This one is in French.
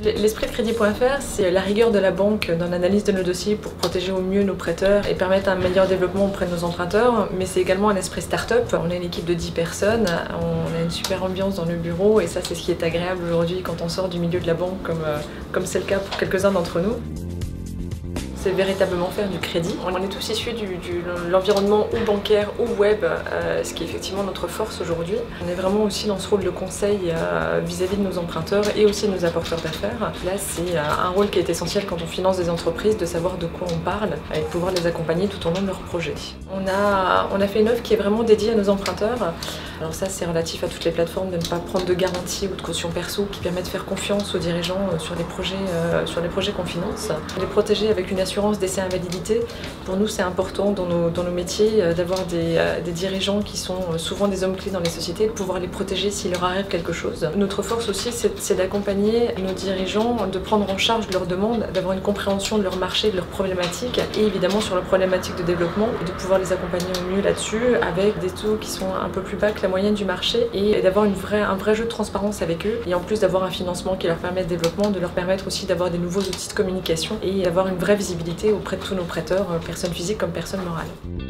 L'esprit de Crédit.fr, c'est la rigueur de la banque dans l'analyse de nos dossiers pour protéger au mieux nos prêteurs et permettre un meilleur développement auprès de nos emprunteurs, mais c'est également un esprit start-up. On est une équipe de 10 personnes, on a une super ambiance dans le bureau et ça c'est ce qui est agréable aujourd'hui quand on sort du milieu de la banque comme c'est le cas pour quelques-uns d'entre nous. C'est véritablement faire du crédit. On est tous issus de l'environnement ou bancaire ou web, ce qui est effectivement notre force aujourd'hui. On est vraiment aussi dans ce rôle de conseil vis-à-vis de nos emprunteurs et aussi de nos apporteurs d'affaires. Là, c'est un rôle qui est essentiel quand on finance des entreprises, de savoir de quoi on parle et de pouvoir les accompagner tout au long de leur projet. On a fait une offre qui est vraiment dédiée à nos emprunteurs. Alors ça, c'est relatif à toutes les plateformes de ne pas prendre de garantie ou de caution perso qui permet de faire confiance aux dirigeants sur les projets qu'on finance. Les protéger avec une assurance d'essai invalidité. Pour nous, c'est important dans nos métiers d'avoir des dirigeants qui sont souvent des hommes clés dans les sociétés, de pouvoir les protéger s'il leur arrive quelque chose. Notre force aussi, c'est d'accompagner nos dirigeants, de prendre en charge leurs demandes, d'avoir une compréhension de leur marché, de leurs problématiques et évidemment sur leurs problématiques de développement, de pouvoir les accompagner au mieux là-dessus avec des taux qui sont un peu plus bas que la moyenne du marché et d'avoir un vrai jeu de transparence avec eux et en plus d'avoir un financement qui leur permet de développement, de leur permettre aussi d'avoir des nouveaux outils de communication et d'avoir une vraie visibilité auprès de tous nos prêteurs, personnes physiques comme personnes morales.